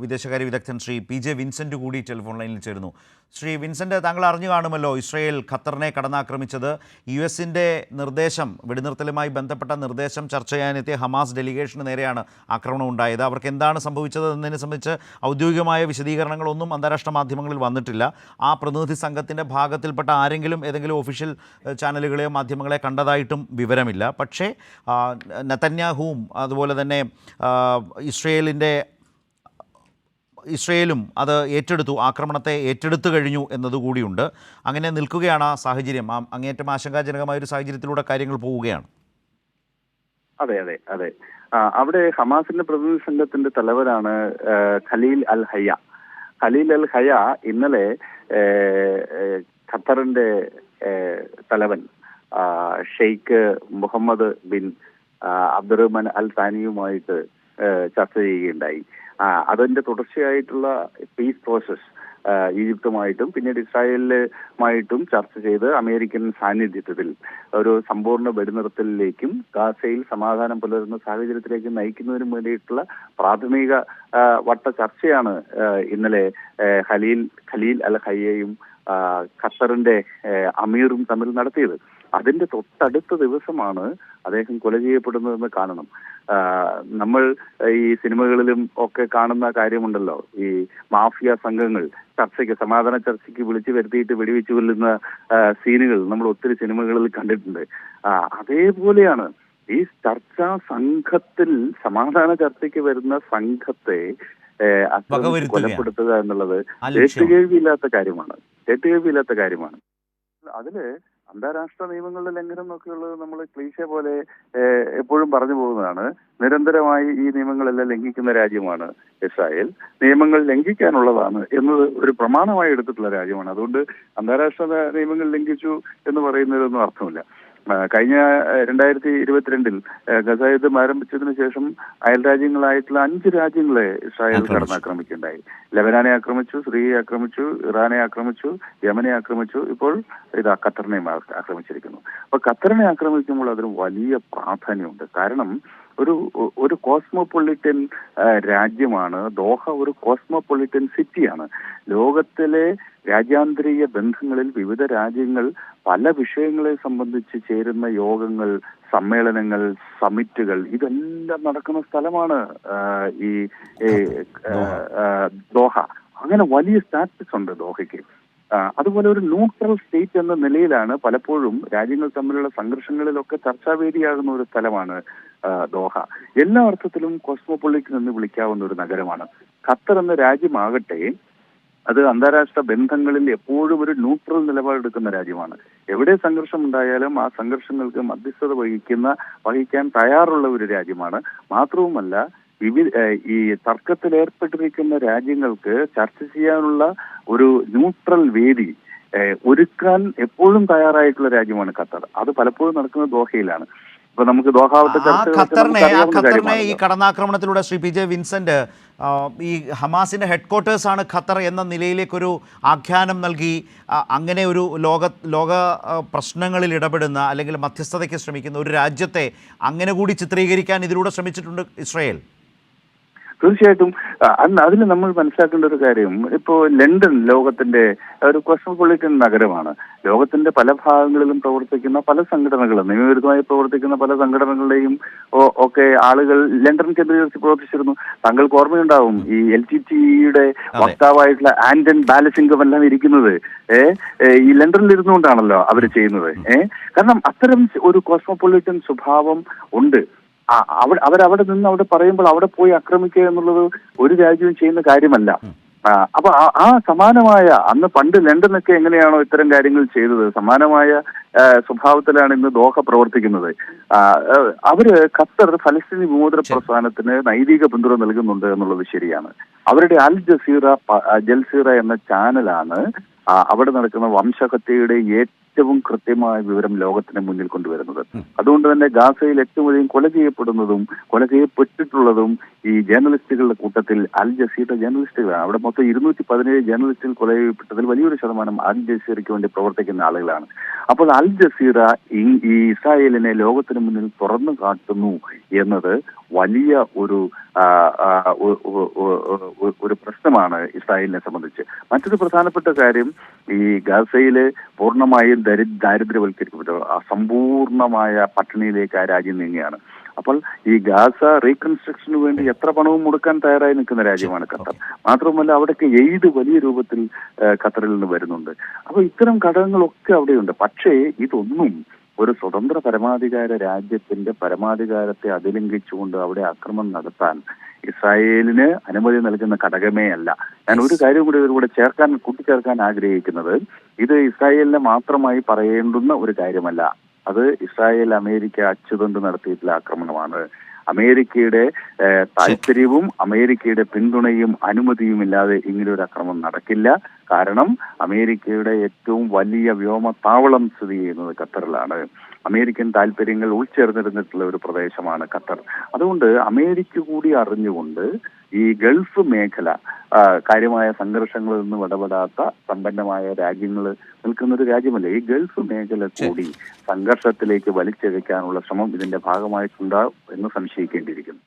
വിദേശകാര്യ വിദഗ്ധൻ Shri PJ Vincent കൂടി ടെലിഫോൺ ലൈനിൽ ചേരുന്നു. ശ്രീ വിൻസെന്റ്, താങ്കൾ അറിഞ്ഞു കാണുമല്ലോ, ഇസ്രയേൽ ഖത്തറിനെ കടന്നാക്രമിച്ചത് US-ന്റെ നിർദ്ദേശം, വെടിനിർത്തലുമായി ബന്ധപ്പെട്ട നിർദ്ദേശം ചർച്ച ചെയ്യാനെത്തിയ ഹമാസ് ഡെലിഗേഷന് നേരെയാണ് ആക്രമണം ഉണ്ടായത്. അവർക്ക് എന്താണ് സംഭവിച്ചത് എന്നതിനെ സംബന്ധിച്ച് ഔദ്യോഗികമായ വിശദീകരണങ്ങളൊന്നും അന്താരാഷ്ട്ര മാധ്യമങ്ങളിൽ വന്നിട്ടില്ല. ആ പ്രതിനിധി സംഘത്തിൻ്റെ ഭാഗത്തിൽപ്പെട്ട ആരെങ്കിലും ഏതെങ്കിലും ഒഫീഷ്യൽ ചാനലുകളെയോ മാധ്യമങ്ങളെ കണ്ടതായിട്ടും വിവരമില്ല. പക്ഷേ നെതന്യാഹുവും അതുപോലെ തന്നെ ഇസ്രയേലും അത് ഏറ്റെടുത്തു, ആക്രമണത്തെ ഏറ്റെടുത്തു കഴിഞ്ഞു എന്നതുകൂടിയുണ്ട്. അങ്ങനെ നിൽക്കുകയാണ് ആ സാഹചര്യം. അങ്ങേയറ്റം ആശങ്കാജനകമായ ഒരു സാഹചര്യത്തിലൂടെ കാര്യങ്ങൾ പോവുകയാണ്. അതെ അതെ അതെ അവിടെ ഹമാസിന്റെ പ്രതിനിധി സംഘത്തിന്റെ തലവനാണ് ഖലീൽ അൽ ഹയ്യ. ഖലീൽ അൽ ഹയ്യ ഇന്നലെ ഖത്തറിന്റെ തലവൻ ഷെയ്ഖ് മുഹമ്മദ് ബിൻ അബ്ദുറഹ്മാൻ അൽ താനിയുമായിട്ട് ചർച്ച ചെയ്യുകയുണ്ടായി. അതിന്റെ തുടർച്ചയായിട്ടുള്ള പീസ് പ്രോസസ് ഈജിപ്തുമായിട്ടും പിന്നീട് ഇസ്രായേലുമായിട്ടും ചർച്ച ചെയ്ത് അമേരിക്കൻ സാന്നിധ്യത്തിൽ ഒരു സമ്പൂർണ്ണ വെടിനിർത്തലിലേക്കും ഗാസയിൽ സമാധാനം പുലരുന്ന സാഹചര്യത്തിലേക്കും നയിക്കുന്നതിനും വേണ്ടിയിട്ടുള്ള പ്രാഥമിക വട്ട ചർച്ചയാണ് ഇന്നലെ ഖലീൽ അൽ ഹയ്യയും ഖത്തറിന്റെ അമീറും തമ്മിൽ നടത്തിയത്. അതിന്റെ തൊട്ടടുത്ത ദിവസമാണ് അദ്ദേഹം കൊല ചെയ്യപ്പെടുന്നതെന്ന് കാണണം. നമ്മൾ ഈ സിനിമകളിലും ഒക്കെ കാണുന്ന കാര്യമുണ്ടല്ലോ, ഈ മാഫിയ സംഘങ്ങൾ സമാധാന ചർച്ചയ്ക്ക് വിളിച്ചു വരുത്തിയിട്ട് വെടിവെച്ച് കൊല്ലുന്ന സീനുകൾ നമ്മൾ ഒത്തിരി സിനിമകളിൽ കണ്ടിട്ടുണ്ട്. അതേപോലെയാണ് ഈ ചർച്ചാ സംഘത്തിൽ സമാധാന ചർച്ചയ്ക്ക് വരുന്ന സംഘത്തെ കൊലപ്പെടുത്തുക എന്നുള്ളത് കേട്ടുകേൾവിയില്ലാത്ത കാര്യമാണ്. അതില് അന്താരാഷ്ട്ര നിയമങ്ങളുടെ ലംഘനം എന്നൊക്കെയുള്ളത് നമ്മൾ ക്ലീശ പോലെ എപ്പോഴും പറഞ്ഞു പോകുന്നതാണ്. നിരന്തരമായി ഈ നിയമങ്ങളെല്ലാം ലംഘിക്കുന്ന രാജ്യമാണ് ഇസ്രായേൽ. നിയമങ്ങൾ ലംഘിക്കാനുള്ളതാണ് എന്നത് ഒരു പ്രമാണമായി എടുത്തിട്ടുള്ള രാജ്യമാണ്. അതുകൊണ്ട് അന്താരാഷ്ട്ര നിയമങ്ങൾ ലംഘിച്ചു എന്ന് പറയുന്നതിലൊന്നും അർത്ഥമില്ല. കഴിഞ്ഞ 2022 ഗസ യുദ്ധം ആരംഭിച്ചതിന് ശേഷം അയൽ രാജ്യങ്ങളായിട്ടുള്ള 5 രാജ്യങ്ങളെ ഇസ്രായേൽ കടന്നാക്രമിക്കുകയുണ്ടായി. ലെബനാനെ ആക്രമിച്ചു, സിറിയയെ ആക്രമിച്ചു, ഇറാനെ ആക്രമിച്ചു, യമനെ ആക്രമിച്ചു, ഇപ്പോൾ ഖത്തറിനെ ആക്രമിച്ചിരിക്കുന്നു. അപ്പൊ ഖത്തറിനെ ആക്രമിക്കുമ്പോൾ അതിന് വലിയ പ്രാധാന്യമുണ്ട്. കാരണം ഒരു കോസ്മോപൊളിറ്റൻ രാജ്യമാണ് ദോഹ. ഒരു കോസ്മോപൊളിറ്റൻ സിറ്റിയാണ്. ലോകത്തിലെ രാജ്യാന്തരീയ ബന്ധങ്ങളിൽ വിവിധ രാജ്യങ്ങൾ പല വിഷയങ്ങളെ സംബന്ധിച്ച് ചേരുന്ന യോഗങ്ങൾ, സമ്മേളനങ്ങൾ, സമിറ്റുകൾ ഇതെല്ലാം നടക്കുന്ന സ്ഥലമാണ് ഈ ദോഹ. അങ്ങനെ വലിയ സ്റ്റാറ്റസ് ഉണ്ട് ദോഹയ്ക്ക്. അതുപോലെ ഒരു ന്യൂട്രൽ സ്റ്റേറ്റ് എന്ന നിലയിലാണ് പലപ്പോഴും രാജ്യങ്ങൾ തമ്മിലുള്ള സംഘർഷങ്ങളിലൊക്കെ ചർച്ചാവേദിയാകുന്ന ഒരു സ്ഥലമാണ് ദോഹ. എല്ലാ അർത്ഥത്തിലും കോസ്മോപൊളിറ്റൻ എന്ന് വിളിക്കാവുന്ന ഒരു നഗരമാണ്. ഖത്തർ എന്ന രാജ്യമാകട്ടെ അത് അന്താരാഷ്ട്ര ബന്ധങ്ങളിൽ എപ്പോഴും ഒരു ന്യൂട്രൽ നിലപാടെടുക്കുന്ന രാജ്യമാണ്. എവിടെ സംഘർഷം ഉണ്ടായാലും ആ സംഘർഷങ്ങൾക്ക് മധ്യസ്ഥത വഹിക്കാൻ തയ്യാറുള്ള ഒരു രാജ്യമാണ്. മാത്രവുമല്ല, ഈ തർക്കത്തിൽ ഏർപ്പെട്ടിരിക്കുന്ന രാജ്യങ്ങൾക്ക് ചർച്ച ചെയ്യാനുള്ള ഒരു ന്യൂട്രൽ വേദി ഒരുക്കാൻ എപ്പോഴും തയ്യാറായിട്ടുള്ള രാജ്യമാണ് ഖത്തർ. അത് പലപ്പോഴും നടക്കുന്നത് ദോഹയിലാണ്. ഇപ്പൊ നമുക്ക് ഖത്തറിനെ ഈ കടന്നാക്രമണത്തിലൂടെ ശ്രീ PJ വിൻസെന്റ് ഈ ഹമാസിന്റെ ഹെഡ്ക്വാർട്ടേഴ്സാണ് ഖത്തർ എന്ന നിലയിലേക്കൊരു ആഖ്യാനം നൽകി അങ്ങനെ ഒരു ലോക പ്രശ്നങ്ങളിൽ ഇടപെടുന്ന അല്ലെങ്കിൽ മധ്യസ്ഥതയ്ക്ക് ശ്രമിക്കുന്ന ഒരു രാജ്യത്തെ അങ്ങനെ കൂടി ചിത്രീകരിക്കാൻ ഇതിലൂടെ ശ്രമിച്ചിട്ടുണ്ട് ഇസ്രായേൽ. തീർച്ചയായിട്ടും അതിൽ നമ്മൾ മനസ്സിലാക്കേണ്ട ഒരു കാര്യം, ഇപ്പോ ലണ്ടൻ ലോകത്തിന്റെ ഒരു കോസ്മോപൊളിറ്റൻ നഗരമാണ്. ലോകത്തിന്റെ പല ഭാഗങ്ങളിലും പ്രവർത്തിക്കുന്ന പല സംഘടനകളും, നിയമവിരുദ്ധമായി പ്രവർത്തിക്കുന്ന പല സംഘടനകളുടെയും ഒക്കെ ആളുകൾ ലണ്ടൻ കേന്ദ്രീകരിച്ച് പ്രവർത്തിച്ചിരുന്നു. താങ്കൾക്ക് ഓർമ്മയുണ്ടാവും, ഈ LTTE-യുടെ വക്താവായിട്ടുള്ള ആന്റൺ ബാലസിംഗം എല്ലാം ഇരിക്കുന്നത് ഈ ലണ്ടനിൽ ഇരുന്നുകൊണ്ടാണല്ലോ അവർ ചെയ്യുന്നത്. കാരണം അത്തരം ഒരു കോസ്മോപൊളിറ്റൻ സ്വഭാവം ഉണ്ട്. അവരവിടെ നിന്ന് അവിടെ പറയുമ്പോൾ അവിടെ പോയി ആക്രമിക്കുക എന്നുള്ളത് ഒരു രാജ്യവും ചെയ്യുന്ന കാര്യമല്ല. അപ്പൊ ആ സമാനമായ അന്ന് പണ്ട് ലണ്ടനൊക്കെ എങ്ങനെയാണോ ഇത്തരം കാര്യങ്ങൾ ചെയ്തത്, സമാനമായ സ്വഭാവത്തിലാണ് ഇന്ന് ദോഹ പ്രവർത്തിക്കുന്നത്. ഖത്തർ ഫലസ്തീനി വിമോചന പ്രസ്ഥാനത്തിന് നൈതിക പിന്തുണ നൽകുന്നുണ്ട് എന്നുള്ളത് ശരിയാണ്. അവരുടെ അൽ ജസീറ എന്ന ചാനലാണ് അവിടെ നടക്കുന്ന വംശഹത്യയുടെ ഏറ്റവും കൃത്യമായ വിവരം ലോകത്തിന് മുന്നിൽ കൊണ്ടുവരുന്നത്. അതുകൊണ്ട് തന്നെ ഗാസയിൽ ഏറ്റവും അധികം കൊല ചെയ്യപ്പെട്ടിട്ടുള്ളതും ഈ ജേർണലിസ്റ്റുകളുടെ കൂട്ടത്തിൽ അൽ ജസീറ ജേർണലിസ്റ്റുകളാണ്. അവിടെ മൊത്തം 217 ജേർണലിസ്റ്റുകൾ കൊല ചെയ്യപ്പെട്ടതിൽ വലിയൊരു ശതമാനം അൽ ജസീറയ്ക്ക് വേണ്ടി പ്രവർത്തിക്കുന്ന ആളുകളാണ്. അപ്പോൾ അൽ ജസീറ ഈ ഇസ്രായേലിനെ ലോകത്തിന് മുന്നിൽ തുറന്നു കാട്ടുന്നു എന്നത് വലിയ ഒരു പ്രശ്നമാണ് ഇസ്രായേലിനെ സംബന്ധിച്ച്. മറ്റൊരു പ്രധാനപ്പെട്ട കാര്യം, ഈ ഗാസയില് പൂർണ്ണമായും ദാരിദ്ര്യവൽക്കരിക്കപ്പെട്ട സമ്പൂർണമായ പട്ടിണിയിലേക്ക് ആ രാജ്യം നീങ്ങുകയാണ്. അപ്പോൾ ഈ ഗാസ റീകൺസ്ട്രക്ഷന് വേണ്ടി എത്ര പണവും മുടക്കാൻ തയ്യാറായി നിൽക്കുന്ന രാജ്യമാണ് ഖത്തർ. മാത്രമല്ല അവിടേക്ക് എയ്ഡ് വലിയ രൂപത്തിൽ ഖത്തറിൽ നിന്ന് വരുന്നുണ്ട്. അപ്പോൾ ഇത്തരം ഘടകങ്ങളൊക്കെ അവിടെയുണ്ട്. പക്ഷേ ഇതൊന്നും ഒരു സ്വതന്ത്ര പരമാധികാര രാജ്യത്തിന്റെ പരമാധികാരത്തെ അതിലംഘിച്ചുകൊണ്ട് അവിടെ ആക്രമണം നടത്താൻ ഇസ്രായേലിന് അനുമതി നൽകുന്ന ഘടകമേ അല്ല. ഞാൻ ഒരു കാര്യം കൂടി ഇവരുടെ കൂട്ടിച്ചേർക്കാൻ ആഗ്രഹിക്കുന്നത്, ഇത് ഇസ്രായേലിനെ മാത്രമായി പറയേണ്ടുന്ന ഒരു കാര്യമല്ല. അത് ഇസ്രായേൽ അമേരിക്ക അച്ചുതണ്ട് നടത്തിയിട്ടുള്ള ആക്രമണമാണ്. അമേരിക്കയുടെ താല്പര്യവും അമേരിക്കയുടെ പിന്തുണയും അനുമതിയുമില്ലാതെ ഇങ്ങനൊരു ആക്രമണം നടക്കില്ല. കാരണം അമേരിക്കയുടെ ഏറ്റവും വലിയ വ്യോമത്താവളം സ്ഥിതി ചെയ്യുന്നത് ഖത്തറിലാണ്. അമേരിക്കൻ താല്പര്യങ്ങൾ ഉൾച്ചേർന്നിരുന്നിട്ടുള്ള ഒരു പ്രദേശമാണ് ഖത്തർ. അതുകൊണ്ട് അമേരിക്ക കൂടി അറിഞ്ഞുകൊണ്ട് ഈ ഗൾഫ് മേഖല കാര്യമായ സംഘർഷങ്ങളിൽ നിന്നും ഇടപെടാത്ത സമ്പന്നമായ രാജ്യങ്ങൾ നിൽക്കുന്ന ഒരു രാജ്യമല്ല. ഈ ഗൾഫ് മേഖല കൂടി സംഘർഷത്തിലേക്ക് വലിച്ചിഴയ്ക്കാനുള്ള ശ്രമം ഇതിന്റെ ഭാഗമായിട്ടുണ്ടാവും എന്ന് സംശയിക്കേണ്ടിയിരിക്കുന്നു.